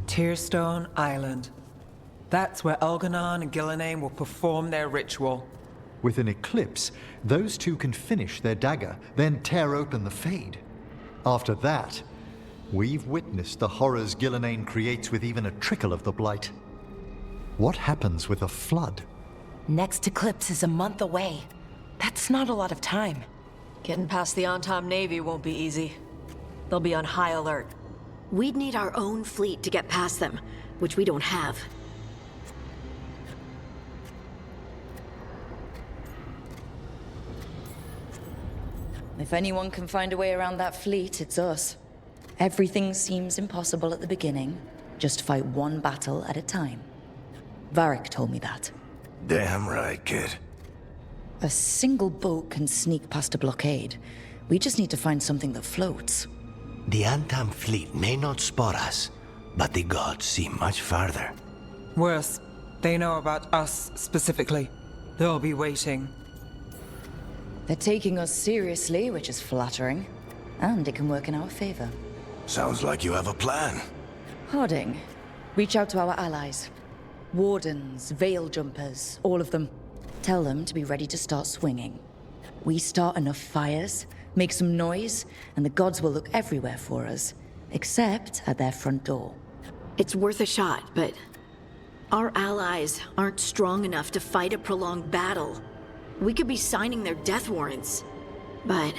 Tearstone Island. That's where Elganon and Gillenane will perform their ritual. With an eclipse, those two can finish their dagger, then tear open the Fade. After that, we've witnessed the horrors Gillenane creates with even a trickle of the Blight. What happens with a flood? Next eclipse is a month away. That's not a lot of time. Getting past the Antom Navy won't be easy. They'll be on high alert. We'd need our own fleet to get past them, which we don't have. If anyone can find a way around that fleet, it's us. Everything seems impossible at the beginning. Just fight one battle at a time. Varric told me that. Damn right, kid. A single boat can sneak past a blockade. We just need to find something that floats. The Antam fleet may not spot us, but the gods see much farther. Worse, they know about us specifically. They'll be waiting. They're taking us seriously, which is flattering. And it can work in our favor. Sounds like you have a plan. Harding, reach out to our allies. Wardens, Veil Jumpers, all of them. Tell them to be ready to start swinging. We start enough fires, make some noise, and the gods will look everywhere for us. Except at their front door. It's worth a shot, but our allies aren't strong enough to fight a prolonged battle. We could be signing their death warrants. But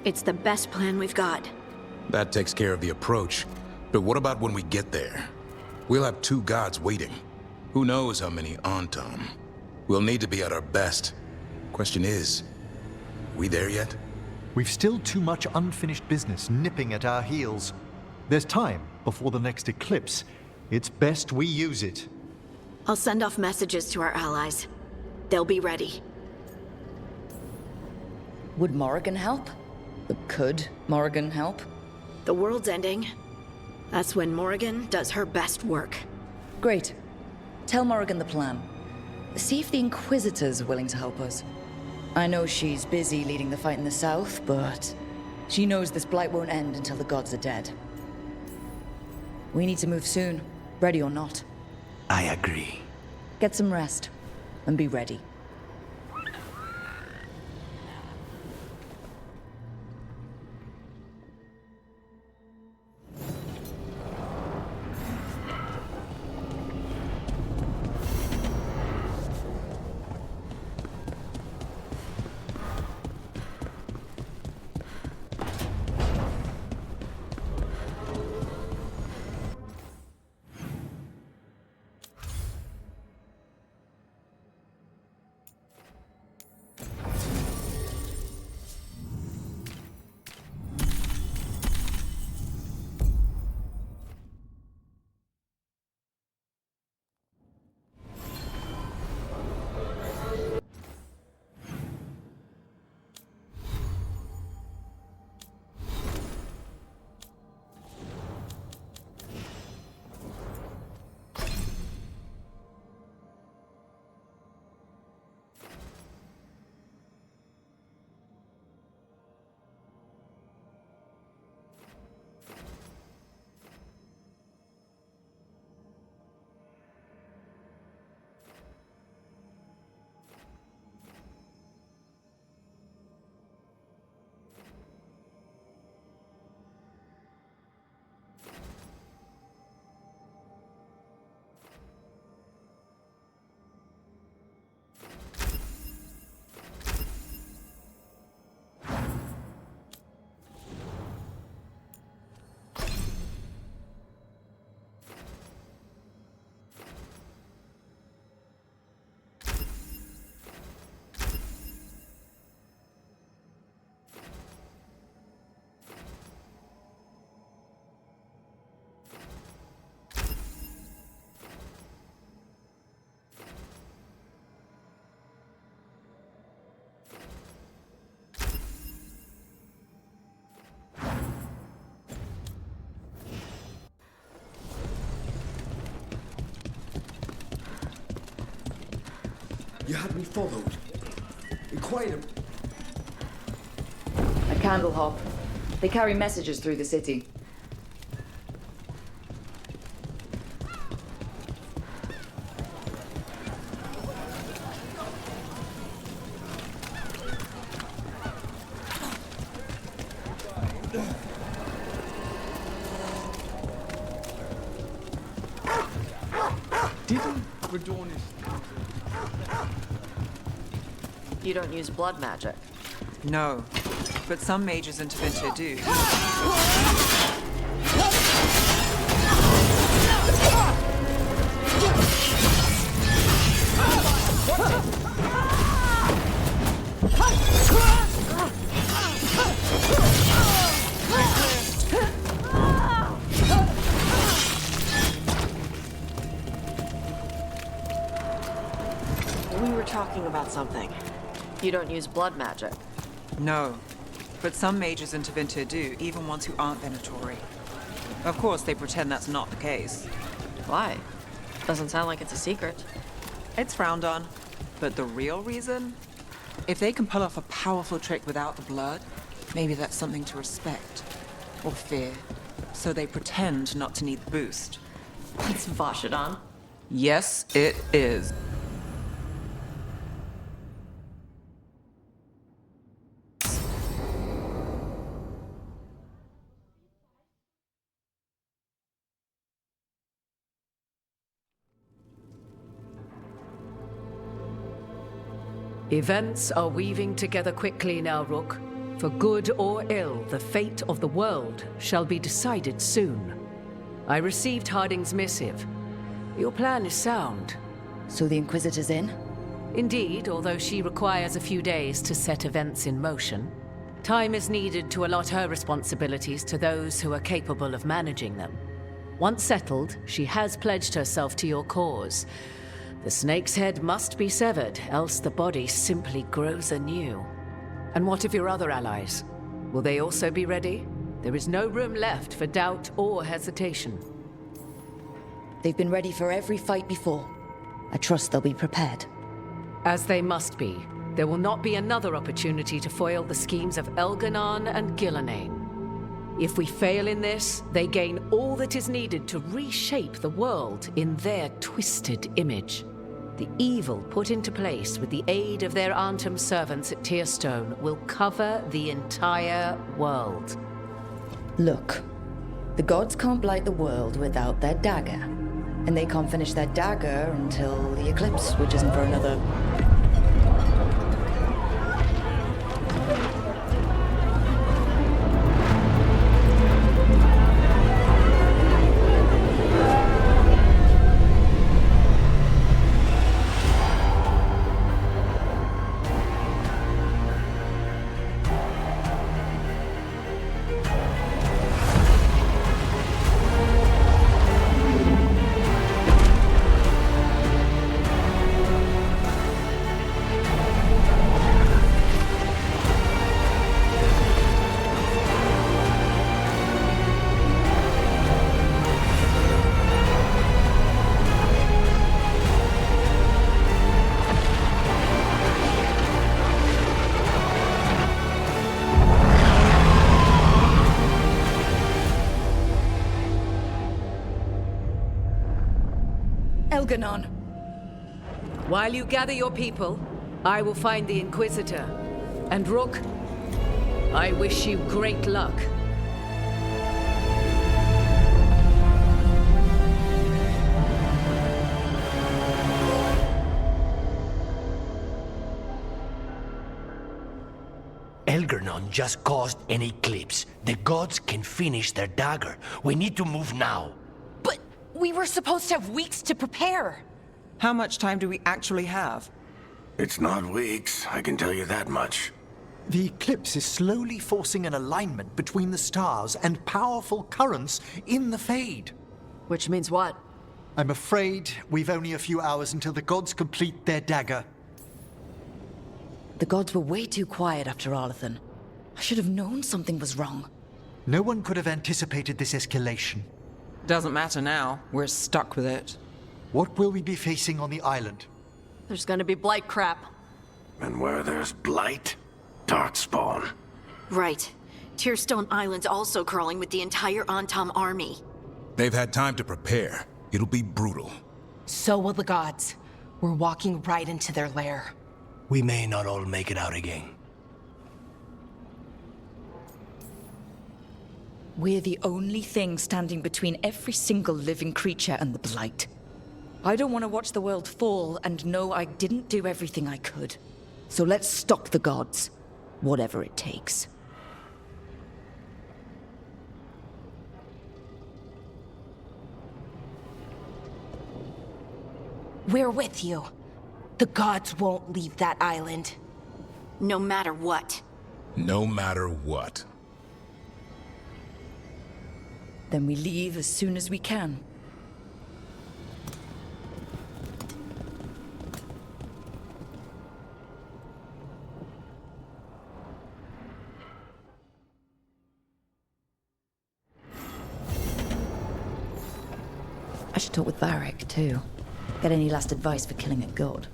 it's the best plan we've got. That takes care of the approach. But what about when we get there? We'll have two gods waiting. Who knows how many Antom? We'll need to be at our best. Question is, we there yet? We've still too much unfinished business nipping at our heels. There's time before the next eclipse. It's best we use it. I'll send off messages to our allies. They'll be ready. Would Morrigan help? Could Morrigan help? The world's ending. That's when Morrigan does her best work. Great. Tell Morrigan the plan. See if the Inquisitor's willing to help us. I know she's busy leading the fight in the south, but she knows this blight won't end until the gods are dead. We need to move soon, ready or not. I agree. Get some rest, and be ready. You had me followed. Quite a... A candle hop. They carry messages through the city. You don't use blood magic. No, but some mages in Tevinter do. We were talking about something. You don't use blood magic. No, but some mages in Tevinter do, even ones who aren't Venatori. Of course, they pretend that's not the case. Why? Doesn't sound like it's a secret. It's frowned on. But the real reason? If they can pull off a powerful trick without the blood, maybe that's something to respect. Or fear. So they pretend not to need the boost. It's Vashidon. Yes, it is. Events are weaving together quickly now, Rook. For good or ill, the fate of the world shall be decided soon. I received Harding's missive. Your plan is sound. So the Inquisitor's in? Indeed, although she requires a few days to set events in motion. Time is needed to allot her responsibilities to those who are capable of managing them. Once settled, she has pledged herself to your cause. The snake's head must be severed, else the body simply grows anew. And what of your other allies? Will they also be ready? There is no room left for doubt or hesitation. They've been ready for every fight before. I trust they'll be prepared. As they must be. There will not be another opportunity to foil the schemes of Elganon and Gillenane. If we fail in this, they gain all that is needed to reshape the world in their twisted image. The evil put into place with the aid of their Arnhem servants at Tearstone will cover the entire world. Look, the gods can't blight the world without their dagger. And they can't finish their dagger until the eclipse, which isn't for another... Elganon. While you gather your people, I will find the Inquisitor. And Rook, I wish you great luck. Elgernon just caused an eclipse. The gods can finish their dagger. We need to move now. But we were supposed to have weeks to prepare. How much time do we actually have? It's not weeks, I can tell you that much. The eclipse is slowly forcing an alignment between the stars and powerful currents in the Fade. Which means what? I'm afraid we've only a few hours until the gods complete their dagger. The gods were way too quiet after Arlathan. I should have known something was wrong. No one could have anticipated this escalation. Doesn't matter now. We're stuck with it. What will we be facing on the island? There's gonna be blight crap. And where there's blight, darkspawn. Right. Tearstone Island's also crawling with the entire Antom army. They've had time to prepare. It'll be brutal. So will the gods. We're walking right into their lair. We may not all make it out again. We're the only thing standing between every single living creature and the Blight. I don't want to watch the world fall and know I didn't do everything I could. So let's stop the gods, whatever it takes. We're with you. The gods won't leave that island. No matter what. No matter what. Then we leave as soon as we can. I should talk with Varric, too. Get any last advice for killing a god.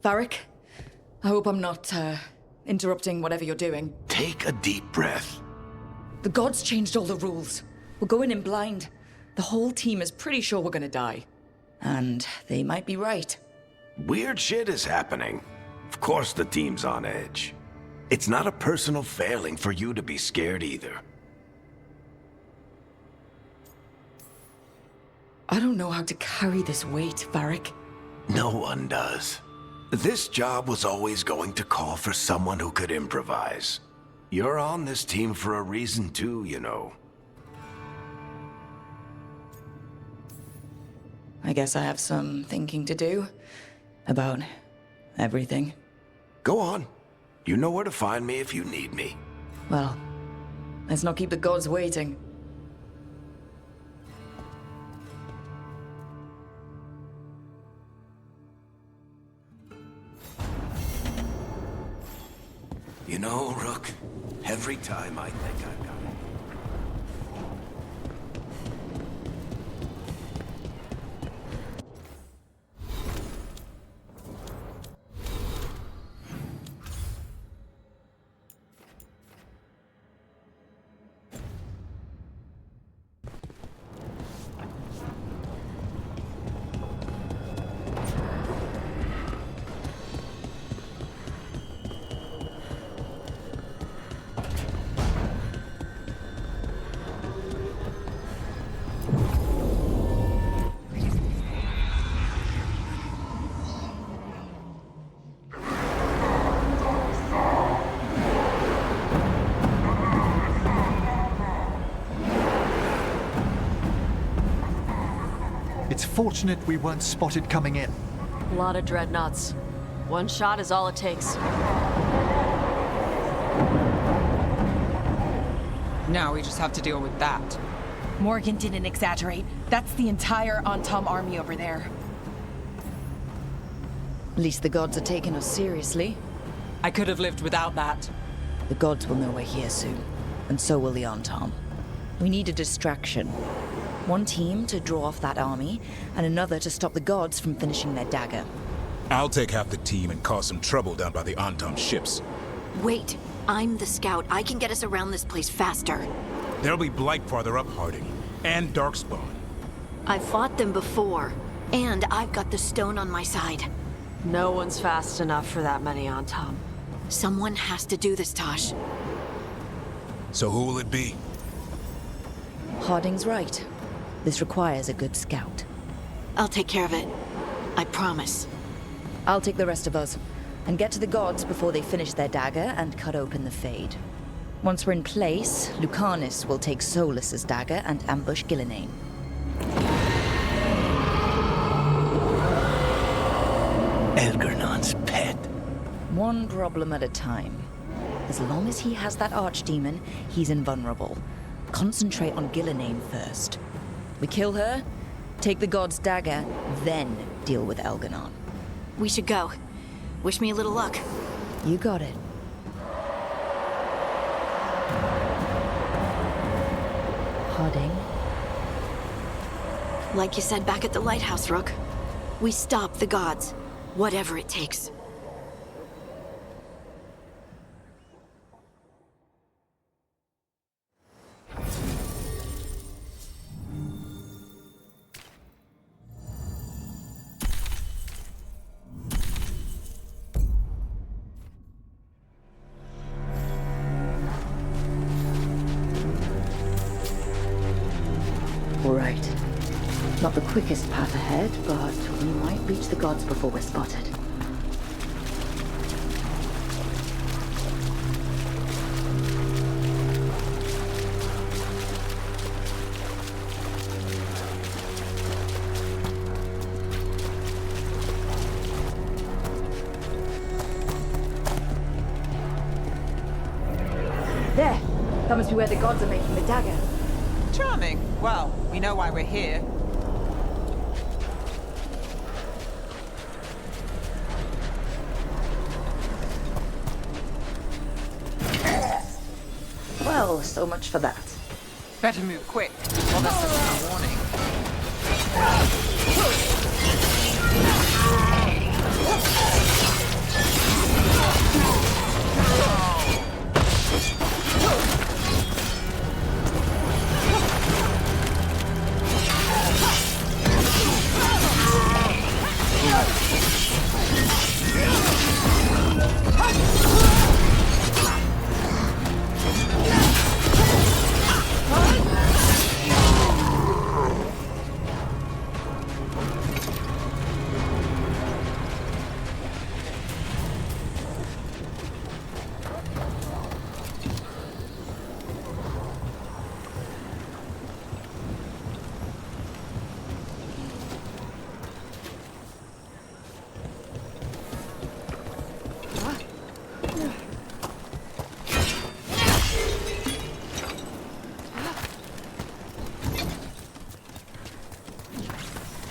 Varric, I hope I'm not, interrupting whatever you're doing. Take a deep breath. The gods changed all the rules. We're going in blind. The whole team is pretty sure we're gonna die. And they might be right. Weird shit is happening. Of course the team's on edge. It's not a personal failing for you to be scared either. I don't know how to carry this weight, Varric. No one does. This job was always going to call for someone who could improvise. You're on this team for a reason too, you know. I guess I have some thinking to do. About everything. Go on. You know where to find me if you need me. Well, let's not keep the gods waiting. You know, Rook, every time I think I've got it. It's fortunate we weren't spotted coming in. A lot of dreadnoughts. One shot is all it takes. Now we just have to deal with that. Morgan didn't exaggerate. That's the entire Antom army over there. At least the gods are taking us seriously. I could have lived without that. The gods will know we're here soon, and so will the Antom. We need a distraction. One team to draw off that army, and another to stop the gods from finishing their dagger. I'll take half the team and cause some trouble down by the Antom ships. Wait, I'm the scout. I can get us around this place faster. There'll be Blight farther up, Harding. And Darkspawn. I fought them before, and I've got the stone on my side. No one's fast enough for that many on Tom. Someone has to do this, Tosh. So who will it be? Harding's right. This requires a good scout. I'll take care of it. I promise. I'll take the rest of us, and get to the gods before they finish their dagger and cut open the Fade. Once we're in place, Lucanus will take Solus's dagger and ambush Gillenane. Elgernon's pet. One problem at a time. As long as he has that archdemon, he's invulnerable. Concentrate on Gillenane first. We kill her, take the god's dagger, then deal with Elgernon. We should go. Wish me a little luck. You got it. Harding. Like you said back at the lighthouse, Rook. We stop the gods, whatever it takes. Right. Not the quickest path ahead, but we might reach the gods before we're spotted. There! That must be where the gods are making the dagger. Charming. Well, we know why we're here. Well, so much for that. Better move quick, or that's just a warning.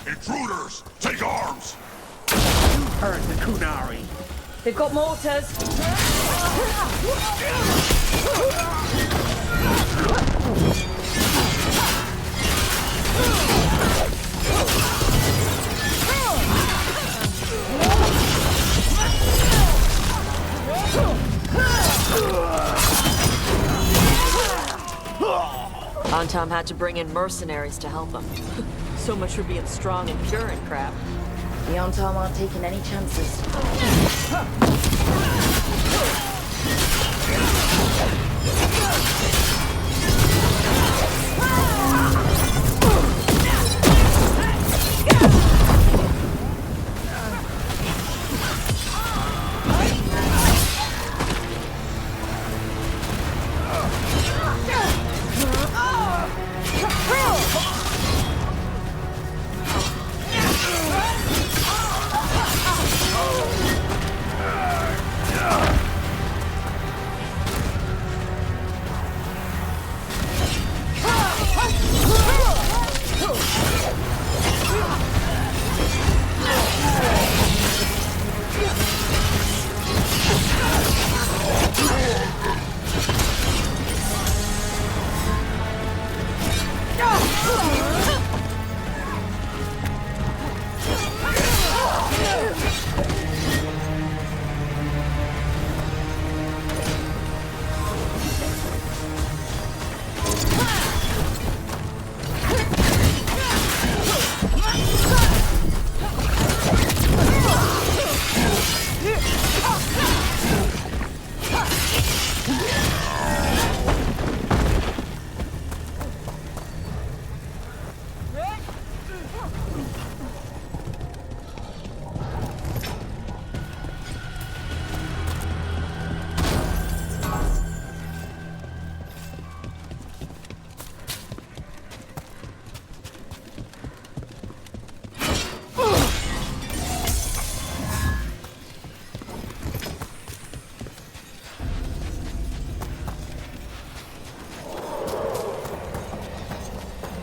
Intruders! Take arms! You heard the Kunari. They've got mortars! Antom had to bring in mercenaries to help him. So much for being strong and pure and crap. The Antom aren't taking any chances.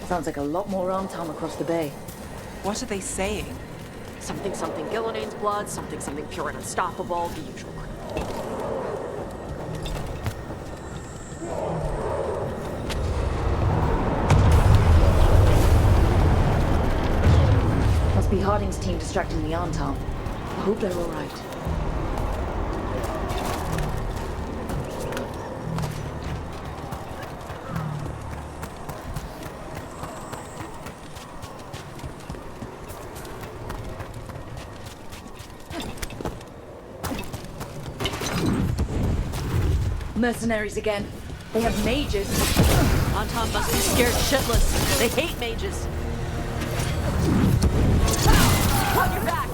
Sounds like a lot more Antom across the bay. What are they saying? Something Gillanane's blood, something pure and unstoppable, the usual. Must be Harding's team distracting the Arntom. I hope they're all right. Mercenaries again. They have mages. Anton must be scared shitless. They hate mages. On your back!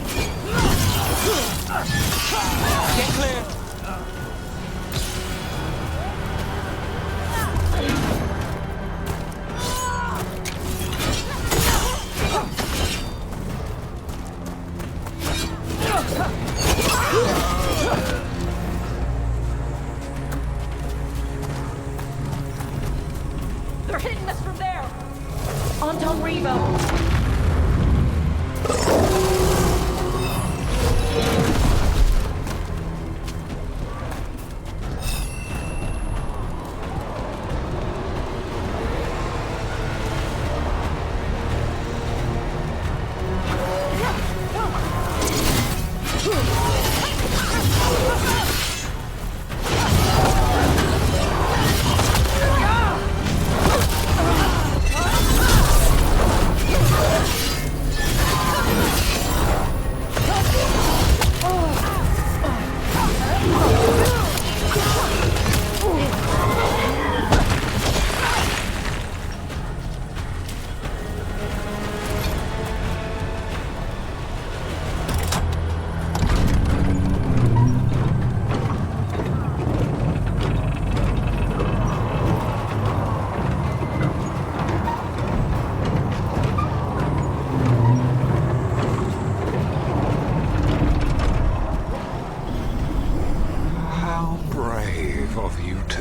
Get clear. They're hitting us from there! Anton Revo!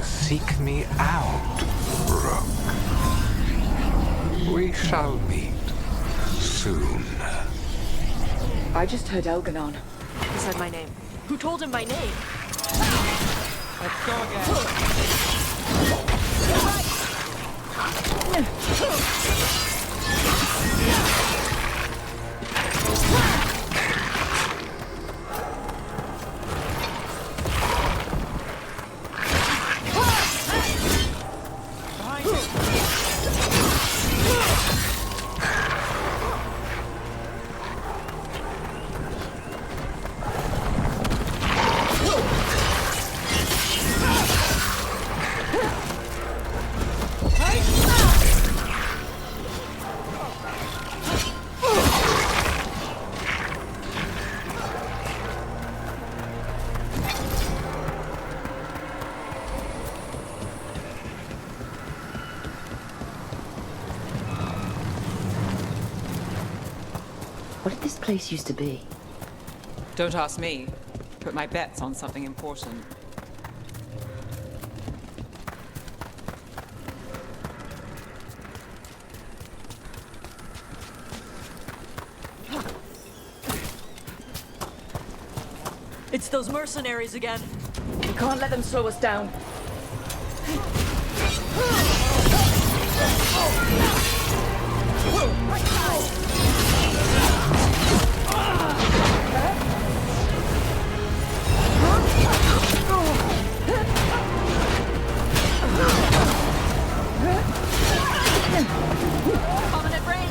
Seek me out, Rook. We shall meet soon. I just heard Elganon. He said my name. Who told him my name? Let's go again. What did this place used to be? Don't ask me. Put my bets on something important. It's those mercenaries again. We can't let them slow us down. Coming at range.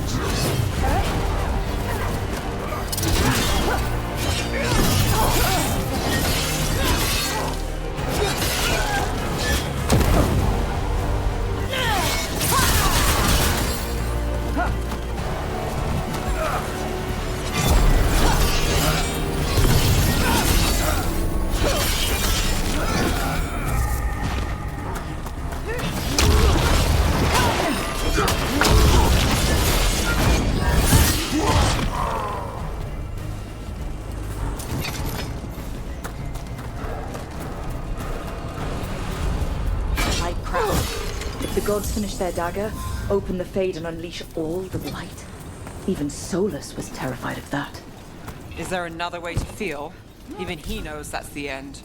If the gods finish their dagger, open the Fade and unleash all the blight. Even Solus was terrified of that. Is there another way to feel? Even he knows that's the end.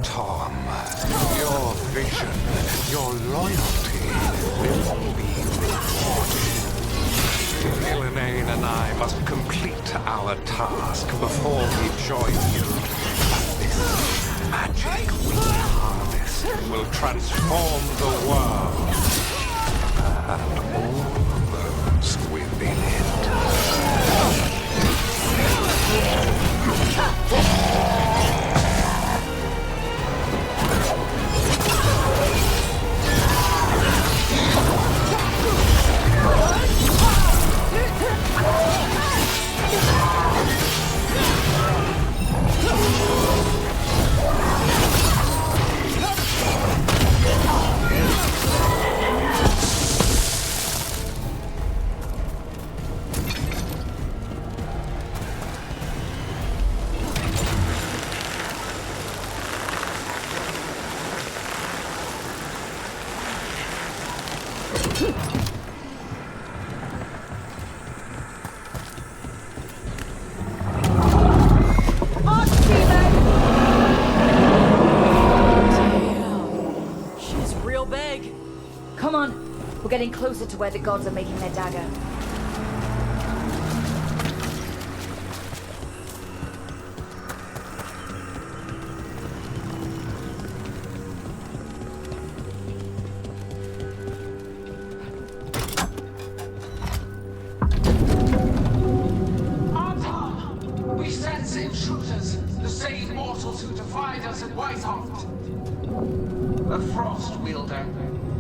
Tom, your vision, your loyalty will be rewarded. Ghilanane and I must complete our task before we join you. But this magic we harness will transform the world and all those within it. Come on. We're getting closer to where the gods are making their dagger. Anton! We sense intruders, the same mortals who defied us at Whiteheart. A frost wielder.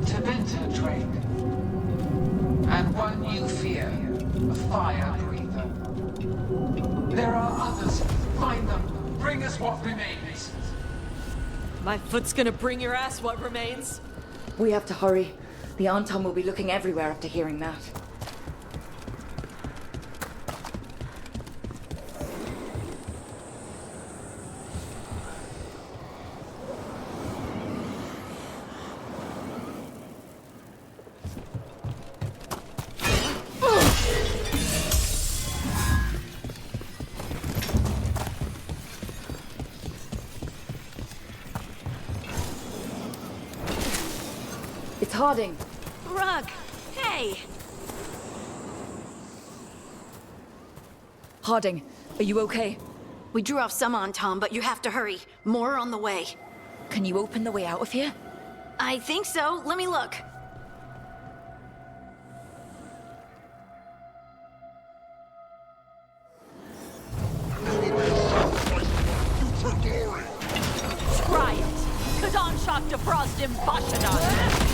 Tabinta Drake. And one you fear, a fire breather. There are others. Find them. Bring us what remains. My foot's gonna bring your ass what remains. We have to hurry. The Anton will be looking everywhere after hearing that. It's Harding. Rug! Hey! Harding, are you okay? We drew off some on Tom, but you have to hurry. More on the way. Can you open the way out of here? I think so. Let me look. Try it! Kadan shock defrost him, Bashadon!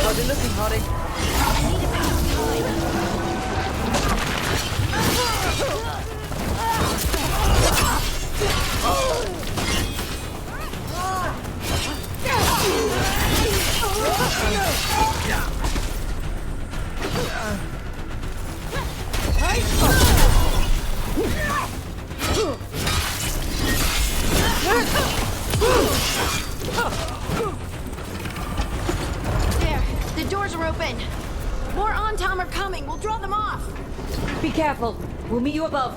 How's it looking, Harding? I need a bit of time. There, the doors are open. More on-tom are coming. We'll draw them off. Be careful. We'll meet you above.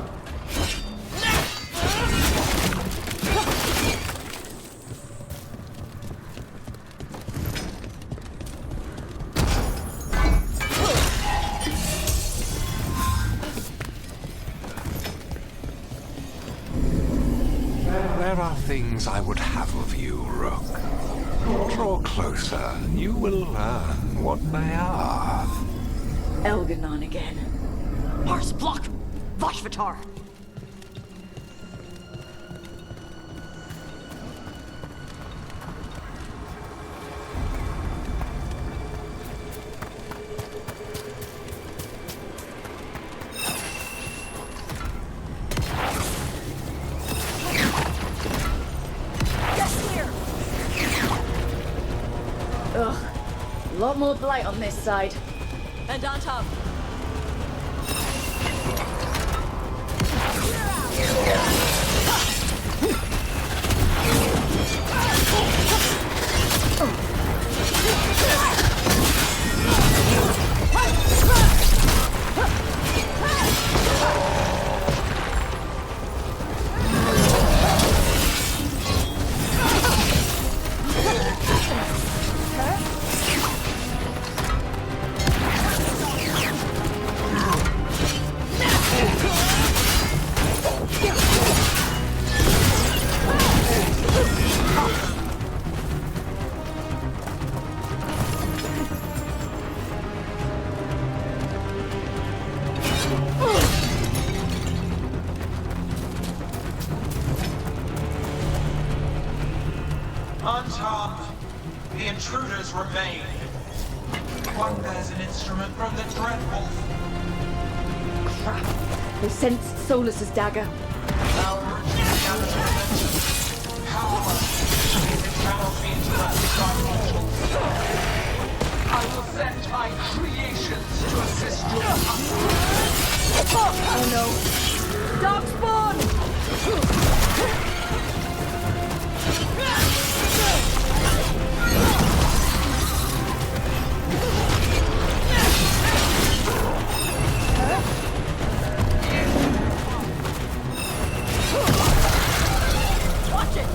There are things I would have of you, Rook. Draw closer. You will learn what they are. Elganon again. Harsblock! Vashvatar! Ugh. A lot more blight on this side. And on top. On top, the intruders remain. One bears an instrument from the Dreadwolf. Crap. They sensed Solus's dagger. Power is a battlefield left I will send my creations to assist you. Oh no. Darkspawn! Watch it!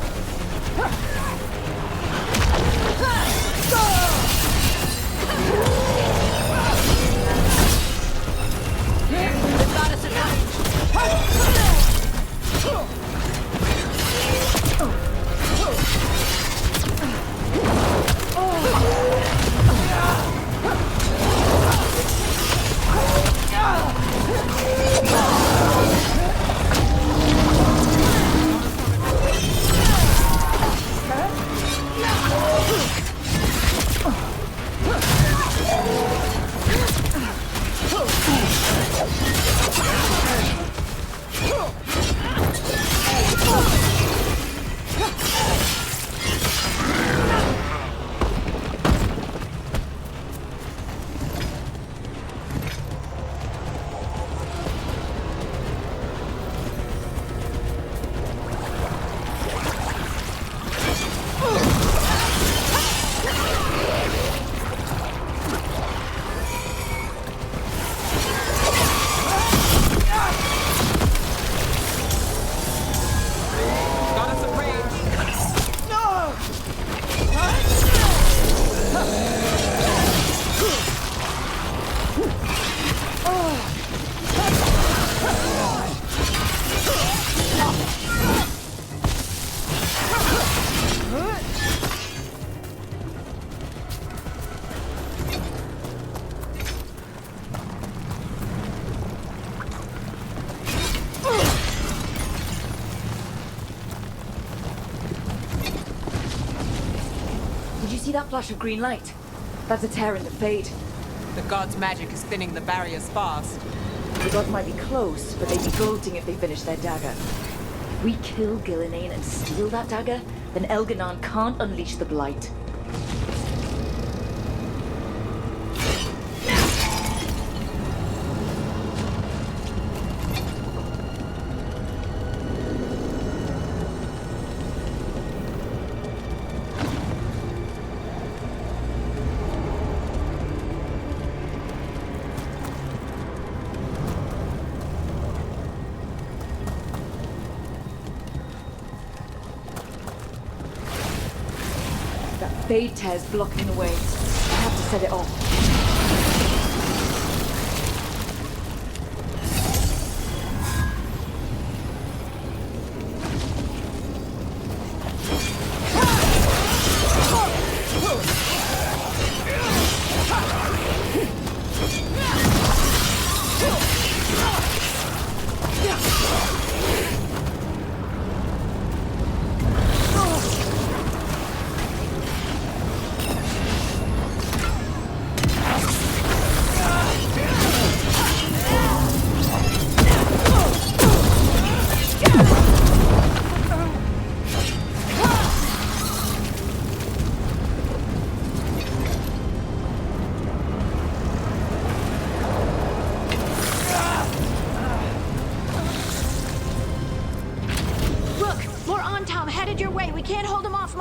They've got us in range! Did you see that flash of green light? That's a tear in the Fade. The god's magic is thinning the barriers fast. The gods might be close, but they'd be bolting if they finish their dagger. If we kill Gillenane and steal that dagger, then Elganon can't unleash the Blight. Fade tear's blocking the way. I have to set it off.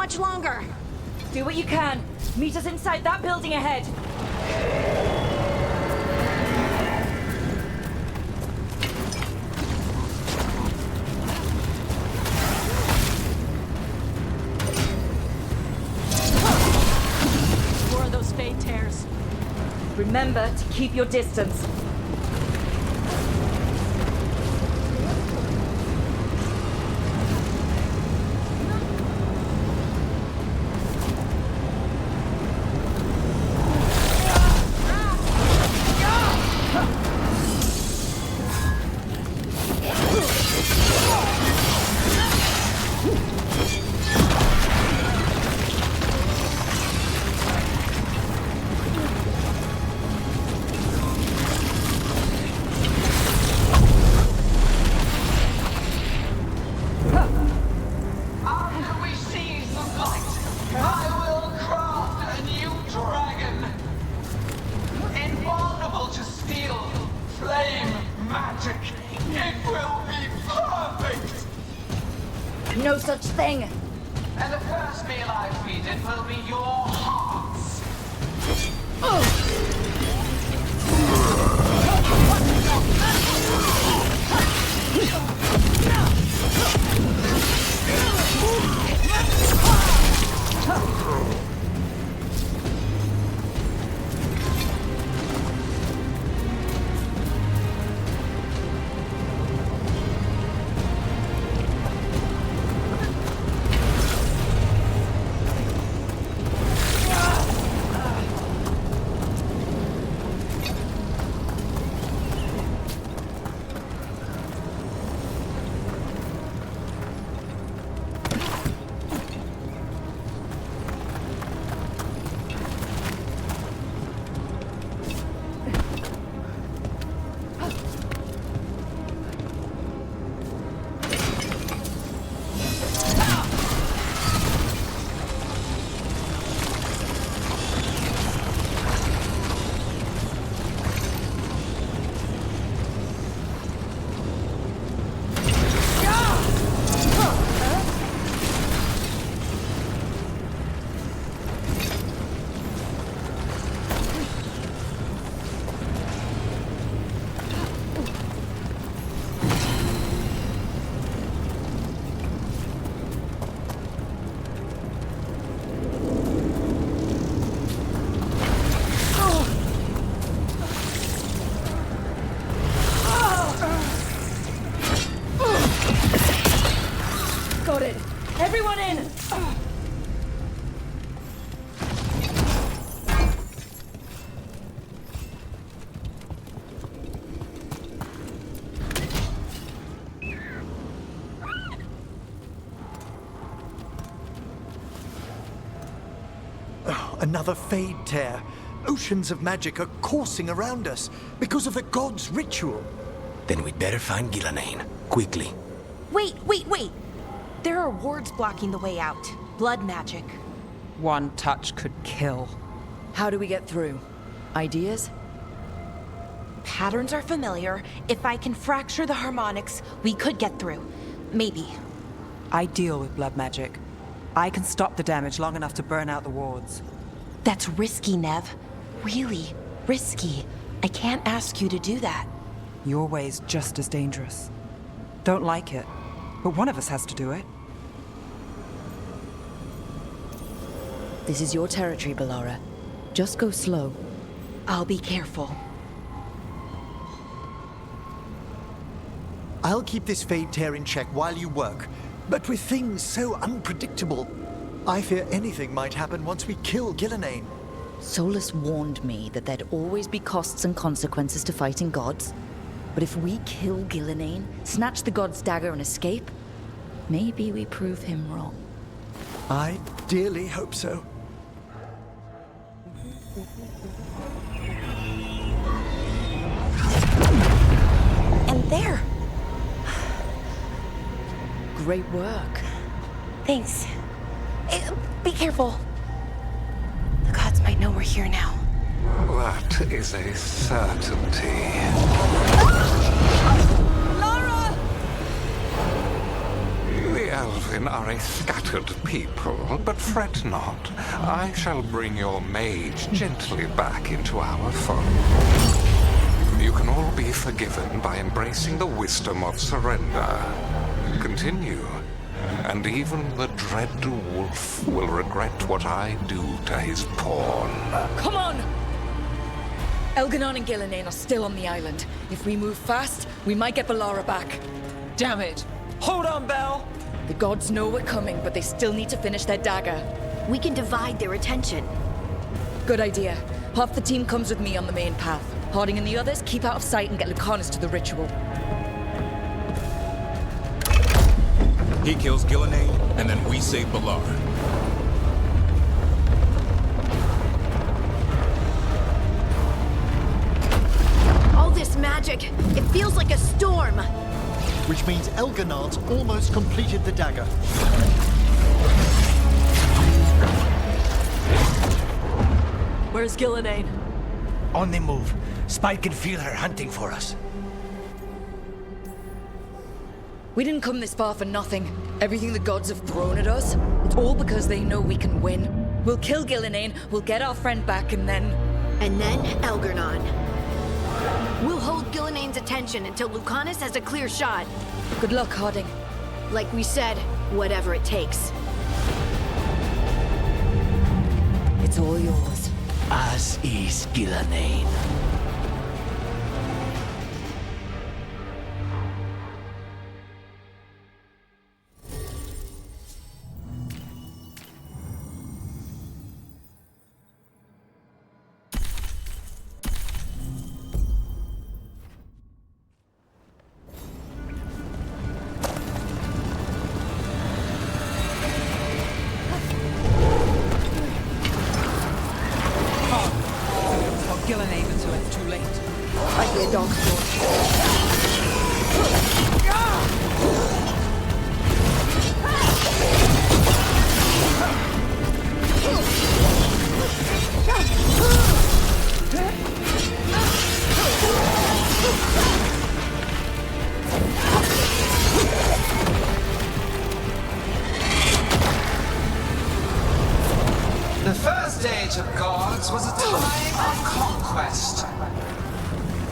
much longer. Do what you can. Meet us inside that building ahead. More of those fade tears. Remember to keep your distance. After we seize the light, I will craft a new dragon. Invulnerable to steel, flame, magic. It will be perfect. No such thing. And the first meal I feed it will be your hearts. Got it. Everyone in! Another fade tear. Oceans of magic are coursing around us because of the god's ritual. Then we'd better find Gillenane. Quickly. Wait. There are wards blocking the way out. Blood magic. One touch could kill. How do we get through? Ideas? Patterns are familiar. If I can fracture the harmonics, we could get through. Maybe. I deal with blood magic. I can stop the damage long enough to burn out the wards. That's risky, Nev. Really risky. I can't ask you to do that. Your way's just as dangerous. Don't like it, but one of us has to do it. This is your territory, Bellara. Just go slow. I'll be careful. I'll keep this fade tear in check while you work. But with things so unpredictable, I fear anything might happen once we kill Gillenane. Solus warned me that there'd always be costs and consequences to fighting gods. But if we kill Gillenane, snatch the god's dagger and escape, maybe we prove him wrong. I dearly hope so. And there. Great work. Thanks. Be careful. The gods might know we're here now. That is a certainty. Lara! The Elven are a scattered people, but fret not. I shall bring your mage gently back into our fold. You can all be forgiven by embracing the wisdom of surrender. Continue, and even the dread wolf will regret what I do to his pawn. Come on! Elganon and Gillenane are still on the island. If we move fast, we might get Valara back. Damn it! Hold on, Belle! The gods know we're coming, but they still need to finish their dagger. We can divide their attention. Good idea. Half the team comes with me on the main path. Harding and the others keep out of sight and get Lucanus to the ritual. He kills Gillenane, and then we save Valar. All this magic, it feels like a storm. Which means Elganard's almost completed the dagger. Where's Gillenane? On the move. Spike can feel her hunting for us. We didn't come this far for nothing. Everything the gods have thrown at us, it's all because they know we can win. We'll kill Gillenane, we'll get our friend back, and then... And then Elgarnon. We'll hold Gillenane's attention until Lucanus has a clear shot. Good luck, Harding. Like we said, whatever it takes. It's all yours. As is Gillenane. Gillenane until it's too late. I hear dogs The first age of gods was a time of conquest.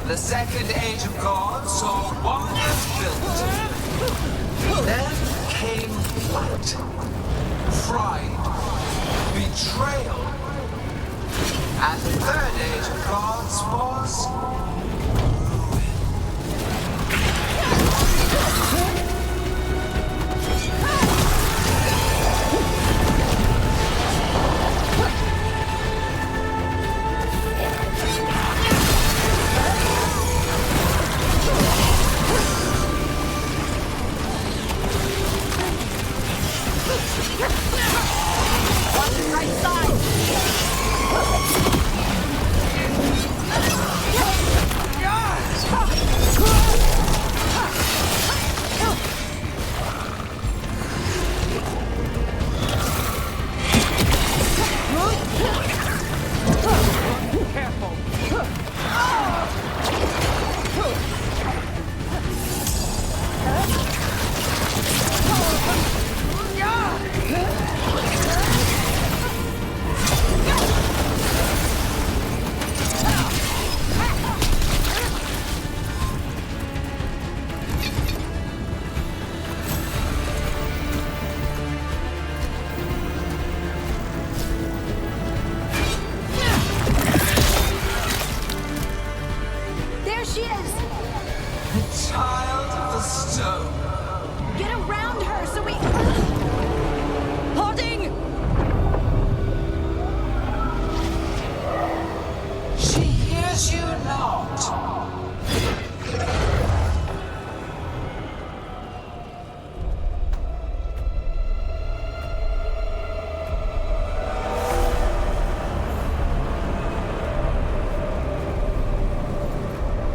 The second age of gods saw wonders built. Then came flight, pride, betrayal. And the third age of gods was